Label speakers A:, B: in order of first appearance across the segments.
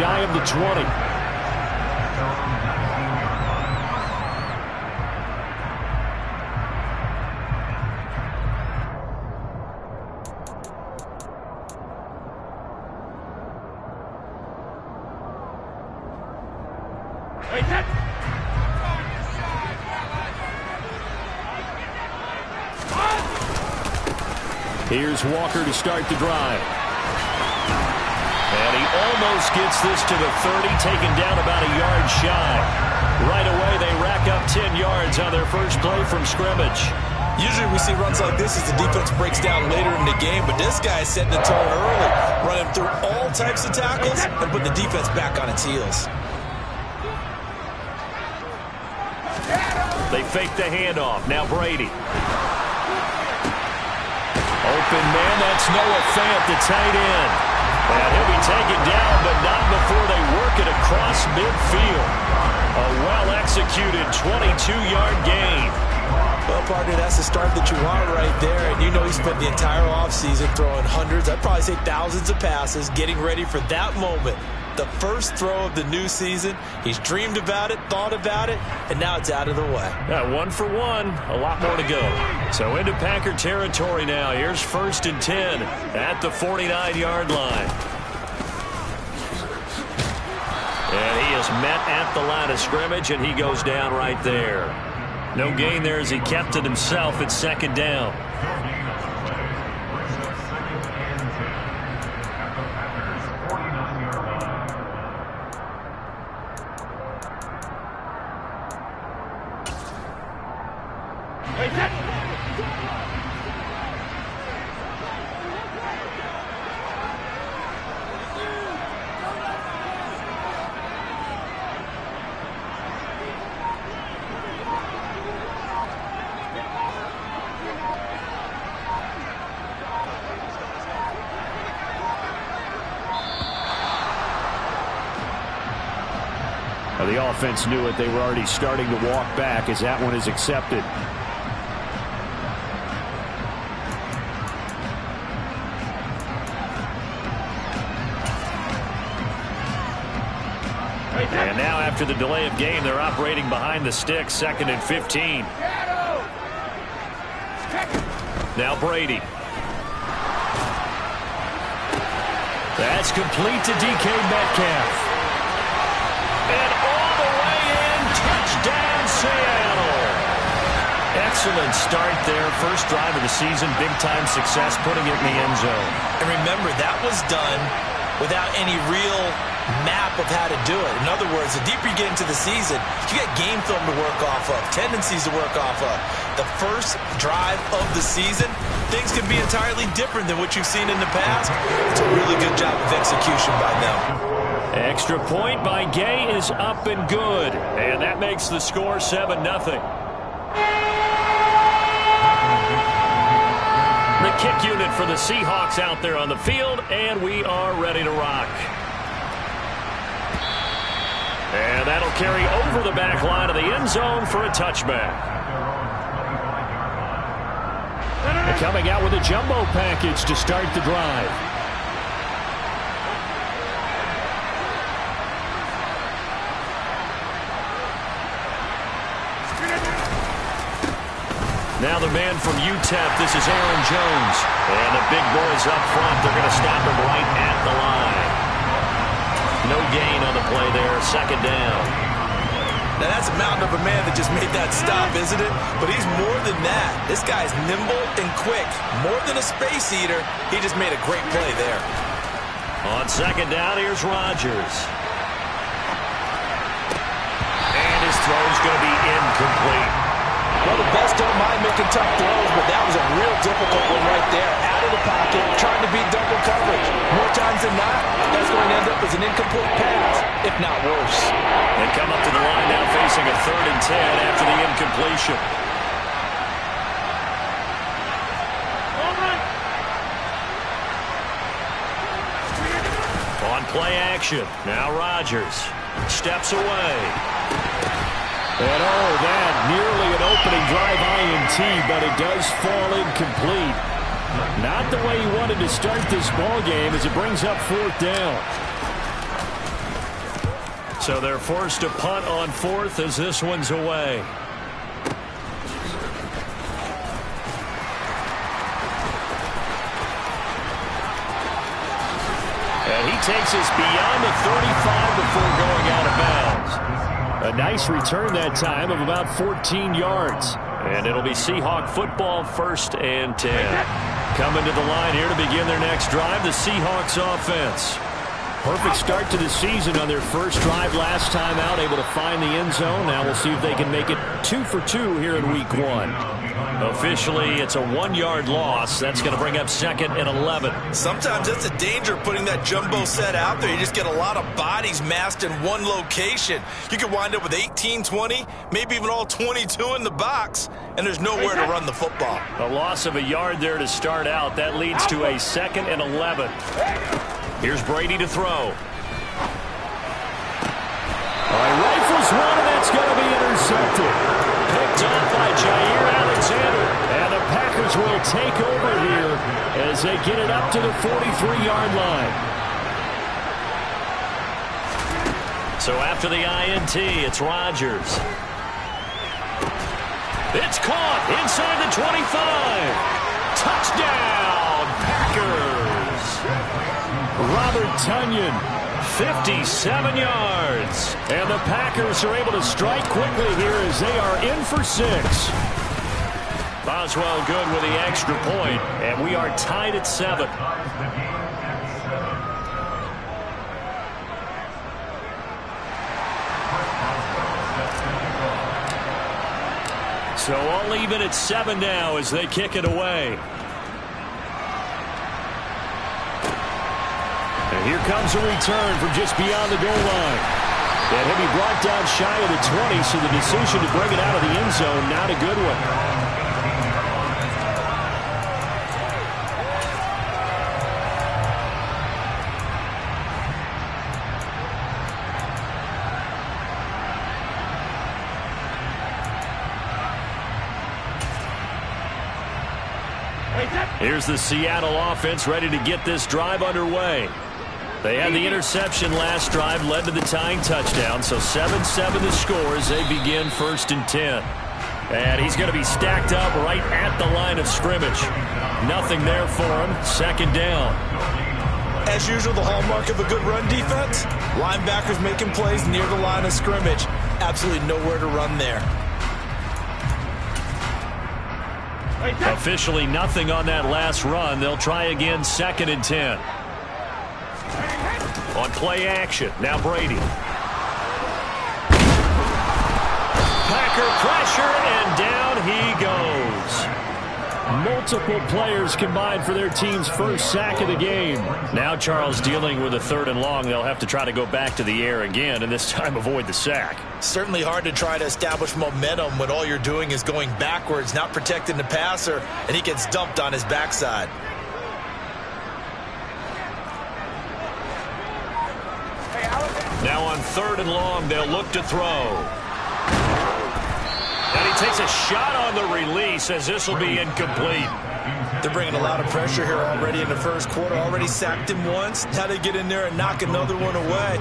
A: shy of the 20. Here's Walker to start the drive. And he almost gets this to the 30, taken down about a yard shy. Right away, they rack up 10 yards on their first play from scrimmage.
B: Usually we see runs like this as the defense breaks down later in the game, but this guy is setting the tone early, running through all types of tackles and putting the defense back on its heels.
A: They fake the handoff. Now Brady. Open man, that's Noah Fant, the tight end. And he'll be taken down, but not before they work it across midfield. A well-executed 22-yard gain.
B: Well, partner, that's the start that you want right there. And you know he spent the entire offseason throwing hundreds, I'd probably say thousands of passes, getting ready for that moment. The first throw of the new season. He's dreamed about it, thought about it, and now it's out of the way.
A: Yeah, 1 for 1. A lot more to go. So into Packer territory now. Here's 1st and 10 at the 49-yard line. And he is met at the line of scrimmage, and he goes down right there. No gain there as he kept it himself at 2nd down. The offense knew it. They were already starting to walk back as that one is accepted. And now after the delay of game, they're operating behind the sticks, 2nd and 15. Now Brady. That's complete to DK Metcalf. And all the way in, touchdown Seattle. Excellent start there. First drive of the season, big-time success, putting it in the end zone.
B: And remember, that was done without any real map of how to do it. In other words, the deeper you get into the season, you get game film to work off of, tendencies to work off of. The first drive of the season, things can be entirely different than what you've seen in the past. It's a really good job of execution by them.
A: Extra point by Gay is up and good. And that makes the score 7-0. The kick unit for the Seahawks out there on the field, and we are ready to rock. And that'll carry over the back line of the end zone for a touchback. And coming out with a jumbo package to start the drive. Now the man from UTEP, this is Aaron Jones. And the big boys up front, they're going to stop him right at the line. No gain on the play there, 2nd down.
B: Now that's a mountain of a man that just made that stop, isn't it? But he's more than that. This guy's nimble and quick. More than a space eater, he just made a great play there.
A: On 2nd down, here's Rodgers. And his throw's going to be incomplete.
B: Well, the best don't mind making tough throws, but that was a real difficult one right there. Out of the pocket, trying to beat double coverage. More times than not, that's going to end up as an incomplete pass, if not worse.
A: They come up to the line now facing a 3rd and 10 after the incompletion. On play action, now Rodgers steps away. And oh, that nearly an opening drive INT, but it does fall incomplete. Not the way he wanted to start this ball game as it brings up 4th down. So they're forced to punt on 4th as this one's away. And he takes us beyond the 35 before going out of bounds. A nice return that time of about 14 yards. And it'll be Seahawk football, 1st and 10. Coming to the line here to begin their next drive, the Seahawks offense. Perfect start to the season on their first drive last time out, able to find the end zone. Now we'll see if they can make it 2 for 2 here in week 1. Officially, it's a 1-yard loss. That's going to bring up 2nd and 11.
B: Sometimes that's the danger of putting that jumbo set out there. You just get a lot of bodies massed in one location. You could wind up with 18, 20, maybe even all 22 in the box, and there's nowhere to run the football.
A: A loss of a yard there to start out. That leads to a 2nd and 11. Here's Brady to throw. All right, rifles one, and that's going to be intercepted. Picked off by Jair Alexander. And the Packers will take over here as they get it up to the 43-yard line. So after the INT, it's Rodgers. It's caught inside the 25. Touchdown, Packers. Robert Tonyan, 57 yards. And the Packers are able to strike quickly here as they are in for 6. Boswell good with the extra point, and we are tied at 7. So all even at 7 now as they kick it away. And here comes a return from just beyond the goal line. That he'll be brought down shy of the 20, so the decision to bring it out of the end zone, not a good one. Here's the Seattle offense ready to get this drive underway. They had the interception last drive, led to the tying touchdown, so 7-7 the score as they begin 1st and 10. And he's going to be stacked up right at the line of scrimmage. Nothing there for him. 2nd down.
B: As usual, the hallmark of a good run defense, linebackers making plays near the line of scrimmage. Absolutely nowhere to run there.
A: Officially nothing on that last run. They'll try again 2nd and 10. On play action, now Brady. Packer pressure, and down he goes. Multiple players combined for their team's first sack of the game. Now Charles dealing with a 3rd and long. They'll have to try to go back to the air again, and this time avoid the sack.
B: Certainly hard to try to establish momentum when all you're doing is going backwards, not protecting the passer, and he gets dumped on his backside.
A: Now on 3rd and long, they'll look to throw. And he takes a shot on the release as this will be incomplete.
B: They're bringing a lot of pressure here already in the first quarter. Already sacked him once. Now they get in there and knock another one away.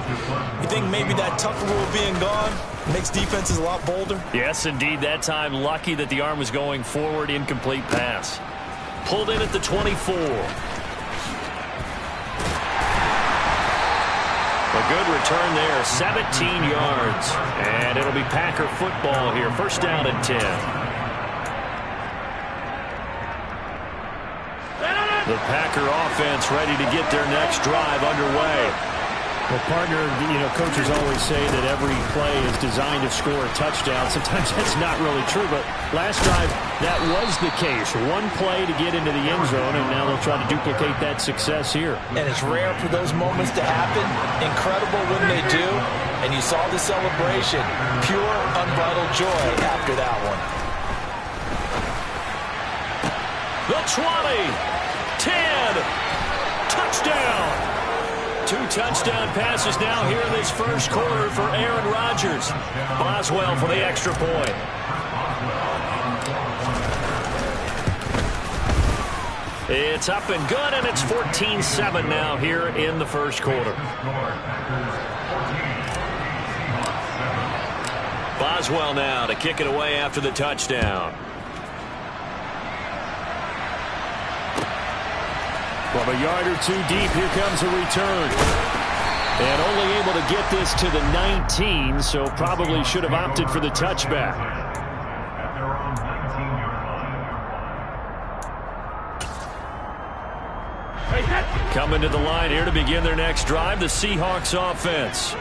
B: You think maybe that tougher rule being gone makes defenses a lot bolder?
A: Yes, indeed. That time, lucky that the arm was going forward. Incomplete pass. Pulled in at the 24. A good return there, 17 yards. And it'll be Packer football here. 1st down and 10. The Packer offense ready to get their next drive underway. Well, partner, coaches always say that every play is designed to score a touchdown. Sometimes that's not really true, but last drive, that was the case. One play to get into the end zone, and now they'll try to duplicate that success here.
B: And it's rare for those moments to happen. Incredible when they do. And you saw the celebration. Pure, unbridled joy after that one.
A: The 20, 10, touchdown. 2 touchdown passes now here in this first quarter for Aaron Rodgers. Boswell for the extra point. It's up and good, and it's 14-7 now here in the first quarter. Boswell now to kick it away after the touchdown. From a yard or two deep, here comes a return. And only able to get this to the 19, so probably should have opted for the touchback. Coming to the line here to begin their next drive, the Seahawks offense.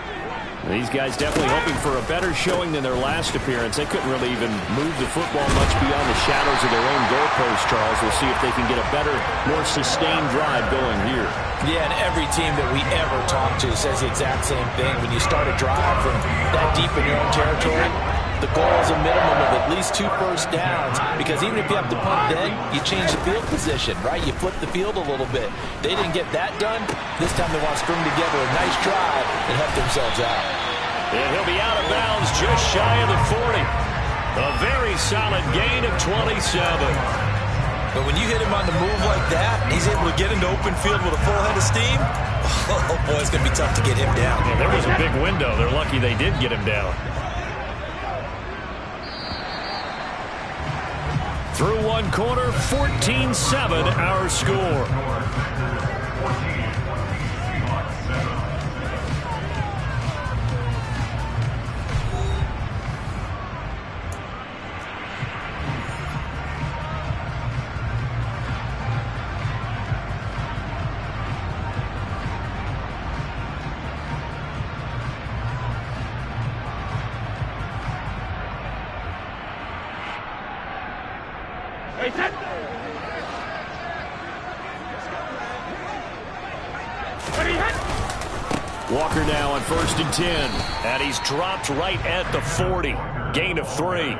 A: These guys definitely hoping for a better showing than their last appearance. They couldn't really even move the football much beyond the shadows of their own goalpost, Charles. We'll see if they can get a better, more sustained drive going here.
B: Yeah, and every team that we ever talk to says the exact same thing. When you start a drive from that deep in your own territory, the goal is a minimum of at least 2 first downs, because even if you have to punt then, you change the field position, right? You flip the field a little bit. They didn't get that done. This time they want to string together a nice drive and help themselves out.
A: And he'll be out of bounds just shy of the 40. A very solid gain of 27.
B: But when you hit him on the move like that, he's able to get into open field with a full head of steam. Oh, boy, it's going to be tough to get him down.
A: Yeah, there was a big window. They're lucky they did get him down. Through one quarter, 14-7 our score. Walker now on 1st and 10. And he's dropped right at the 40. Gain of 3.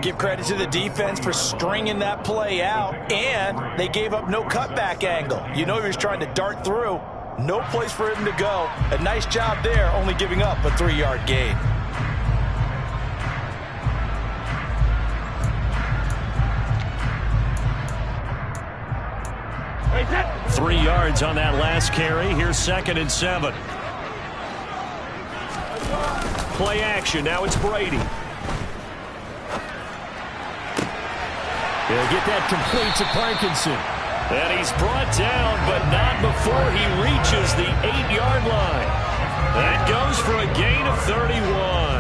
B: Give credit to the defense for stringing that play out, and they gave up no cutback angle. You know he was trying to dart through. No place for him to go. A nice job there, only giving up a 3-yard gain.
A: Wait, 3 yards on that last carry. Here's 2nd and 7. Play action. Now it's Brady. He'll get that complete to Parkinson. And he's brought down, but not before he reaches the 8-yard line. That goes for a gain of 31.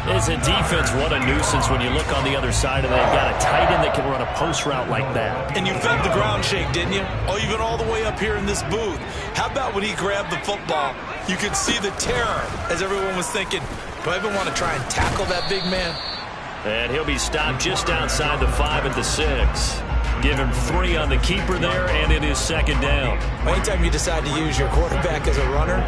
A: As a defense, what a nuisance when you look on the other side and they've got a tight end that can run a post route like that.
B: And you felt the ground shake, didn't you? Oh, even all the way up here in this booth. How about when he grabbed the football? You could see the terror as everyone was thinking, do I even want to try and tackle that big man?
A: And he'll be stopped just outside the 5 at the 6. Give him 3 on the keeper there, and it is 2nd down.
B: Anytime you decide to use your quarterback as a runner,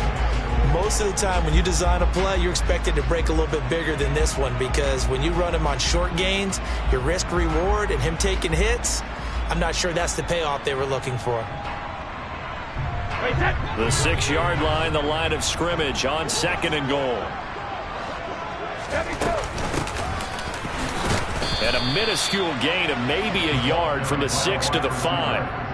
B: most of the time when you design a play, you're expected to break a little bit bigger than this one, because when you run him on short gains, your risk-reward and him taking hits, I'm not sure that's the payoff they were looking for.
A: The 6-yard line, the line of scrimmage on 2nd and goal. And a minuscule gain of maybe a yard from the 6 to the 5.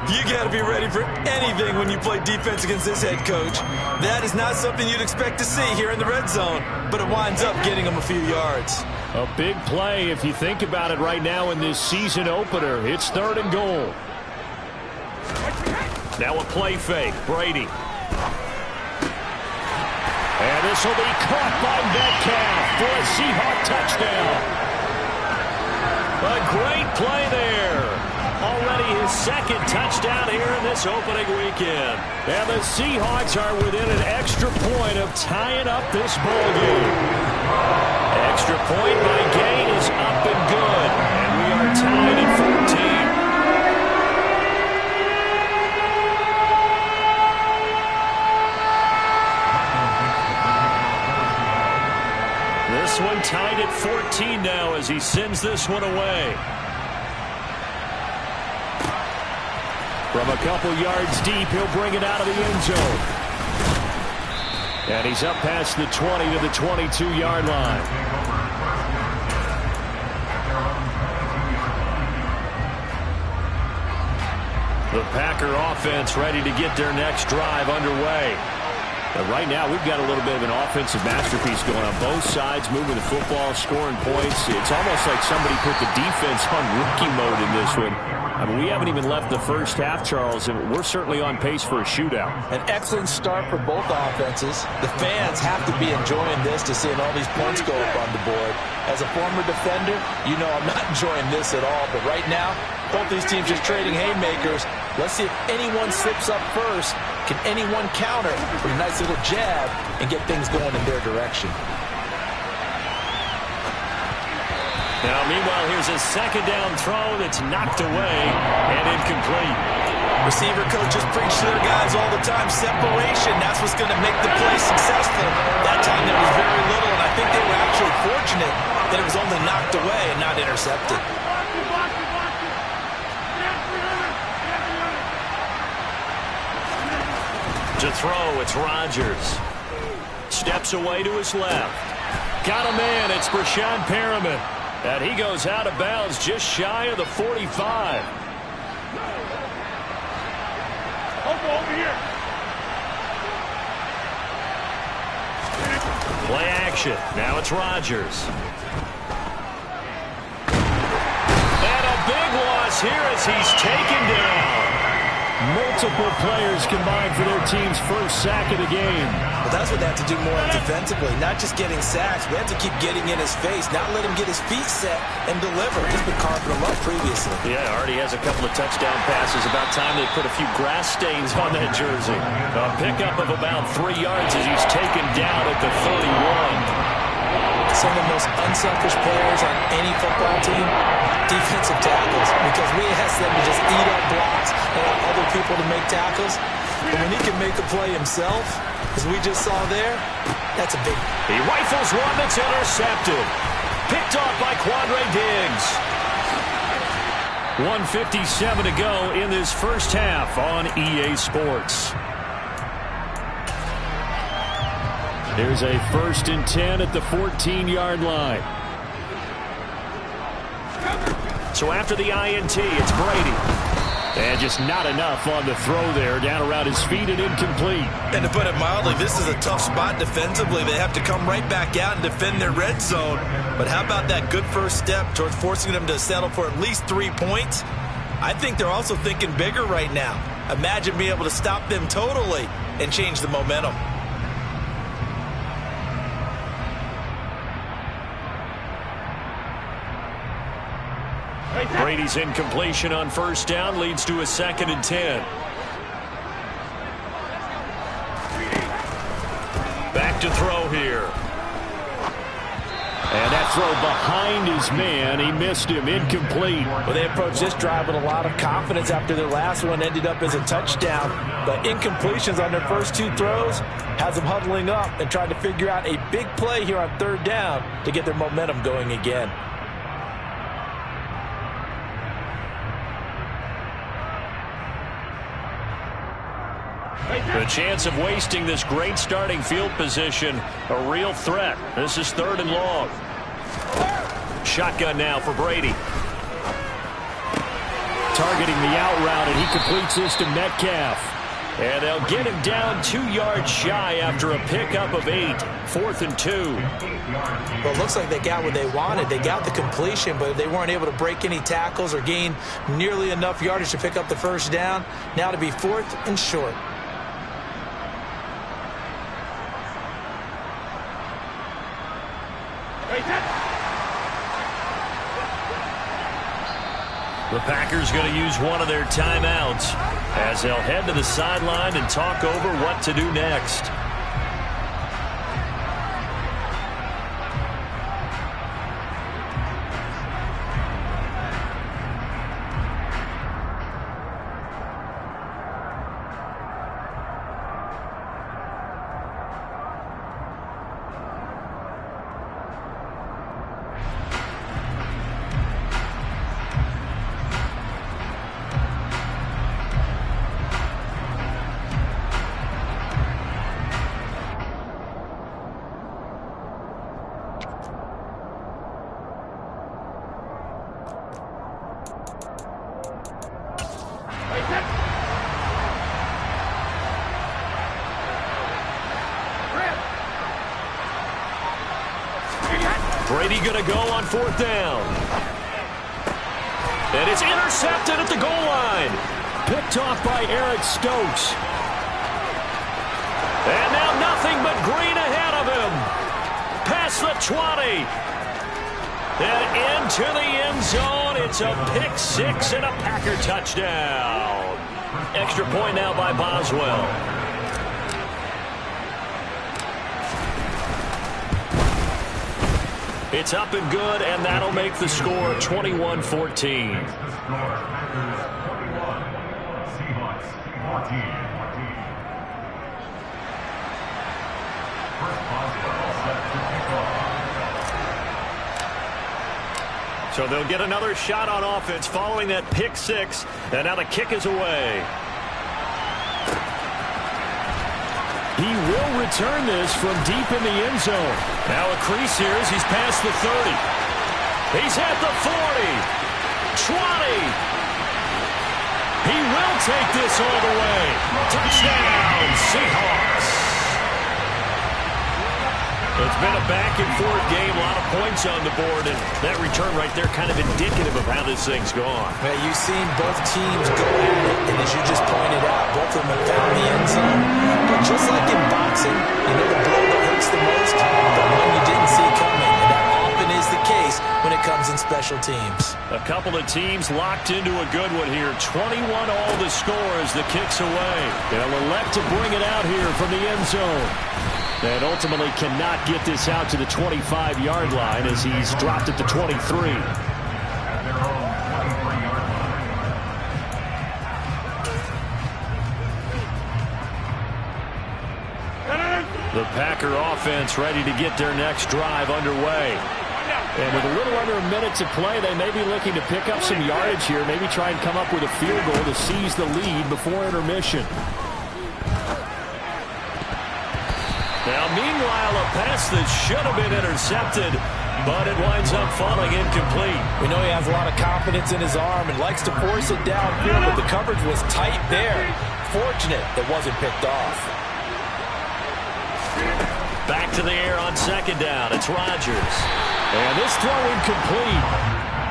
B: You got to be ready for anything when you play defense against this head coach. That is not something you'd expect to see here in the red zone, but it winds up getting him a few yards.
A: A big play if you think about it right now in this season opener. It's 3rd and goal. Now a play fake. Brady. And this will be caught by Metcalf for a Seahawk touchdown. A great play there. Already his 2nd touchdown here in this opening weekend. And the Seahawks are within an extra point of tying up this ballgame. Extra point by Gain is up and good. And we are tied at 14. This one tied at 14 now as he sends this one away. From a couple yards deep, he'll bring it out of the end zone. And he's up past the 20 to the 22-yard line. The Packer offense ready to get their next drive underway. But right now, we've got a little bit of an offensive masterpiece going on both sides, moving the football, scoring points. It's almost like somebody put the defense on rookie mode in this one. I mean, we haven't even left the first half, Charles, and we're certainly on pace for a shootout.
B: An excellent start for both offenses. The fans have to be enjoying this to seeing all these points go up on the board. As a former defender, you know I'm not enjoying this at all. But right now, both these teams just trading haymakers. Let's see if anyone slips up first. Can anyone counter with a nice little jab and get things going in their direction?
A: Now, meanwhile, here's a second down throw that's knocked away and incomplete.
B: Receiver coaches preach to their guys all the time. Separation, that's what's going to make the play successful. That time there was very little, and I think they were actually fortunate that it was only knocked away and not intercepted.
A: To throw, it's Rodgers. Steps away to his left. Got a man, it's Breshad Perriman. And he goes out of bounds just shy of the 45. Over here. Play action. Now it's Rodgers. And a big loss here as he's taken down. Multiple players combined for their team's first sack of the game.
B: Well, that's what they have to do more defensively. Not just getting sacks. We have to keep getting in his face, not let him get his feet set and deliver. He's been carving them up previously.
A: Yeah, already has a couple of touchdown passes. About time they put a few grass stains on that jersey. A pickup of about 3 yards as he's taken down at the 31.
B: Some of the most unselfish players on any football team, defensive tackles, because we ask them to just eat up blocks and allow other people to make tackles. But when he can make a play himself, as we just saw there, that's a big one.
A: He rifles one that's intercepted. Picked off by Quandre Diggs. 1:57 to go in this first half on EA Sports. There's a 1st and 10 at the 14-yard line. So after the INT, it's Brady. And just not enough on the throw there. Down around his feet and incomplete.
B: And to put it mildly, this is a tough spot defensively. They have to come right back out and defend their red zone. But how about that good first step towards forcing them to settle for at least 3 points? I think they're also thinking bigger right now. Imagine being able to stop them totally and change the momentum.
A: Brady's incompletion on first down leads to a 2nd and 10. Back to throw here. And that throw behind his man. He missed him. Incomplete.
B: Well, they approached this drive with a lot of confidence after their last one ended up as a touchdown. But incompletions on their first 2 throws has them huddling up and trying to figure out a big play here on 3rd down to get their momentum going again.
A: The chance of wasting this great starting field position, a real threat. This is 3rd and long. Shotgun now for Brady. Targeting the out route, and he completes this to Metcalf. And they'll get him down 2 yards shy after a pickup of 8. 4th and 2.
B: Well, it looks like they got what they wanted. They got the completion, but they weren't able to break any tackles or gain nearly enough yardage to pick up the first down. Now to be 4th and short.
A: The Packers going to use one of their timeouts as they'll head to the sideline and talk over what to do next. Brady going to go on 4th down. And it's intercepted at the goal line. Picked off by Eric Stokes. And now nothing but green ahead of him. Past the 20. And into the end zone. It's a pick 6 and a Packer touchdown. Extra point now by Boswell. It's up and good, and that'll make the score 21-14. So they'll get another shot on offense following that pick 6, and now the kick is away. He will return this from deep in the end zone. Now a crease here as he's past the 30. He's at the 40. 20. He will take this all the way. Touchdown, Seahawks. It's been a back-and-forth game, a lot of points on the board, and that return right there kind of indicative of how this thing's gone.
B: Yeah, you've seen both teams go at it, and as you just pointed out, both of them have found the end zone. But just like in boxing, you know the blow that hurts the most? The one you didn't see coming, and that often is the case when it comes in special teams.
A: A couple of teams locked into a good one here. 21 all the score as the kick's away. They'll elect to bring it out here from the end zone. And ultimately cannot get this out to the 25-yard line as he's dropped at the 23. The Packer offense ready to get their next drive underway. And with a little under a minute to play, they may be looking to pick up some yardage here, maybe try and come up with a field goal to seize the lead before intermission. Now, meanwhile, a pass that should have been intercepted, but it winds up falling incomplete.
B: We know he has a lot of confidence in his arm and likes to force it downfield, but the coverage was tight there. Fortunate it wasn't picked off.
A: Back to the air on 2nd down. It's Rodgers. And this throw incomplete.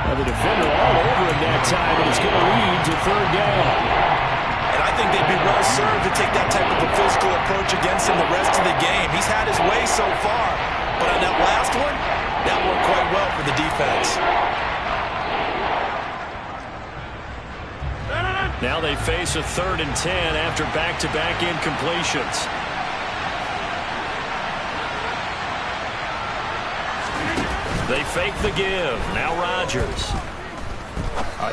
A: And the defender all over him that time, and it's going to lead to 3rd down.
B: And I think they'd be well served to take that type of a physical approach against him the rest of the game. He's had his way so far, but on that last one, that worked quite well for the defense.
A: Now they face a 3rd and 10 after back-to-back incompletions. They fake the give. Now Rodgers.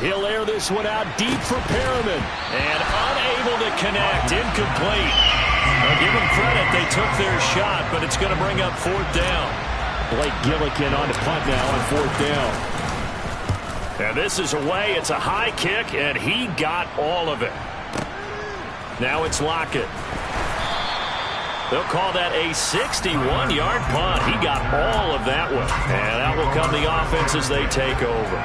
A: He'll air this one out deep for Perriman. And unable to connect. Incomplete. Now give them credit. They took their shot, but it's going to bring up 4th down. Blake Gillikin on the punt now on 4th down. And this is away. It's a high kick, and he got all of it. Now it's Lockett. They'll call that a 61-yard punt. He got all of that one. And that will come the offense as they take over.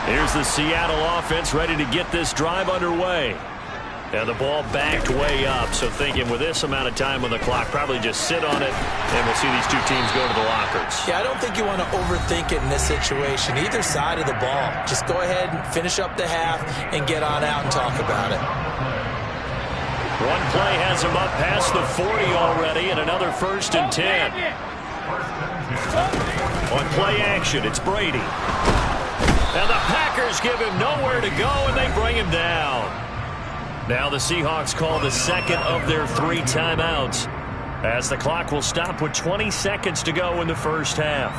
A: Here's the Seattle offense ready to get this drive underway. And the ball backed way up, so thinking with this amount of time on the clock, probably just sit on it, and we'll see these two teams go to the lockers.
B: Yeah, I don't think you want to overthink it in this situation, either side of the ball. Just go ahead and finish up the half and get on out and talk about it.
A: One play has him up past the 40 already, and another 1st and 10. On play action, it's Brady. And the Packers give him nowhere to go, and they bring him down. Now the Seahawks call the 2nd of their 3 timeouts, as the clock will stop with 20 seconds to go in the first half.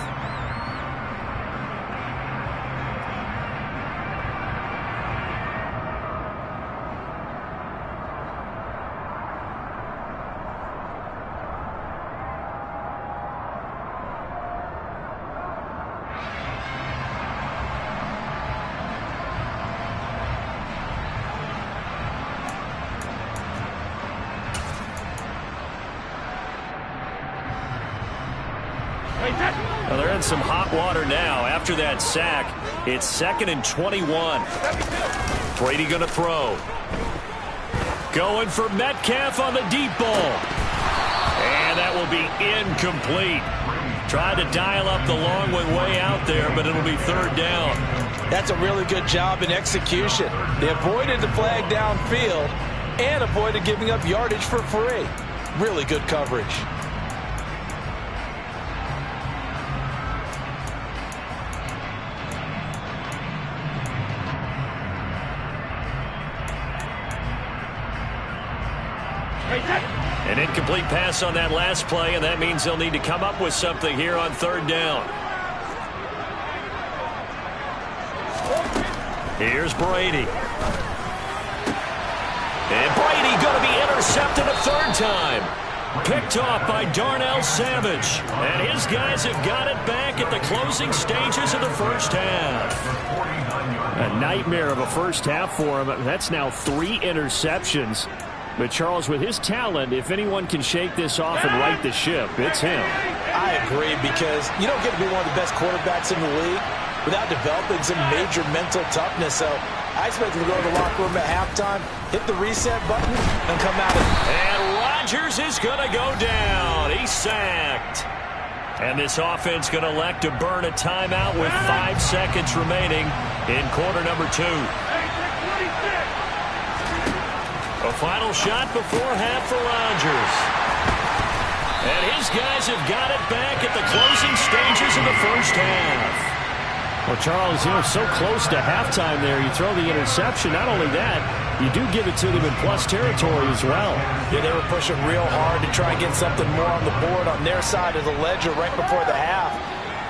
A: Well, they're in some hot water now. After that sack, it's 2nd and 21. Brady going to throw. Going for Metcalf on the deep ball. And that will be incomplete. Tried to dial up the long one way out there, but it'll be 3rd down.
B: That's a really good job in execution. They avoided the flag downfield and avoided giving up yardage for free. Really good coverage.
A: An incomplete pass on that last play, and that means they'll need to come up with something here on 3rd down. Here's Brady. And Brady going to be intercepted a 3rd time. Picked off by Darnell Savage. And his guys have got it back at the closing stages of the first half. A nightmare of a first half for him. That's now 3 interceptions. But, Charles, with his talent, if anyone can shake this off and right the ship, it's him.
B: I agree, because you don't get to be one of the best quarterbacks in the league without developing some major mental toughness. So I expect him to go to the locker room at halftime, hit the reset button, and come out.
A: And Rodgers is going to go down. He's sacked. And this offense going to elect to burn a timeout with 5 seconds remaining in quarter number 2. A final shot before half for Rodgers. And his guys have got it back at the closing stages of the first half. Well, Charles, so close to halftime there. You throw the interception. Not only that, you do give it to them in plus territory as well.
B: Yeah, they were pushing real hard to try and get something more on the board on their side of the ledger right before the half.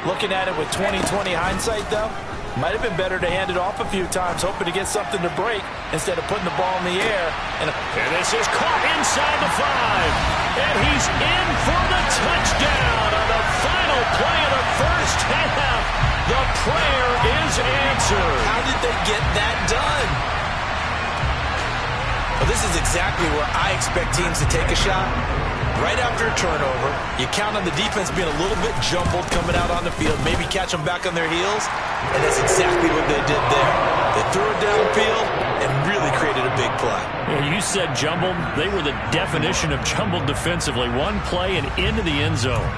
B: Looking at it with 20/20 hindsight, though, might have been better to hand it off a few times, hoping to get something to break instead of putting the ball in the air.
A: And this is caught inside the 5. And he's in for the touchdown on the final play of the first half. The prayer is answered.
B: How did they get that done? Well, this is exactly where I expect teams to take a shot. Right after a turnover, you count on the defense being a little bit jumbled coming out on the field, maybe catch them back on their heels, and that's exactly what they did there. They threw it downfield and really created a big play.
A: Yeah, you said jumbled. They were the definition of jumbled defensively. One play and into the end zone.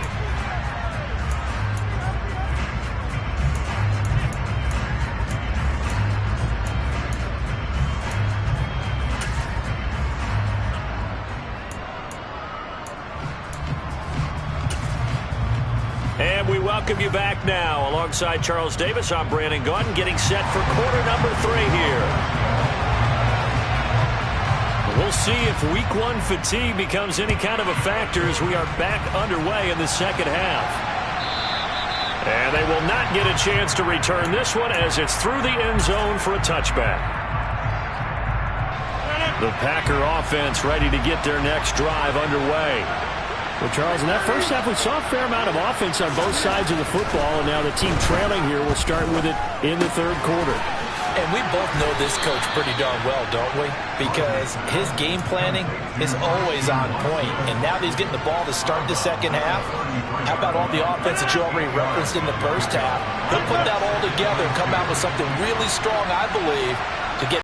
A: And we welcome you back now. Alongside Charles Davis, I'm Brandon Gaudin, getting set for quarter number 3 here. We'll see if week 1 fatigue becomes any kind of a factor as we are back underway in the second half. And they will not get a chance to return this one as it's through the end zone for a touchback. The Packer offense ready to get their next drive underway. Well, Charles, in that first half, we saw a fair amount of offense on both sides of the football, and now the team trailing here will start with it in the 3rd quarter.
B: And we both know this coach pretty darn well, don't we? Because his game planning is always on point, and now that he's getting the ball to start the second half, how about all the offense that you already referenced in the first half? He'll put that all together and come out with something really strong, I believe,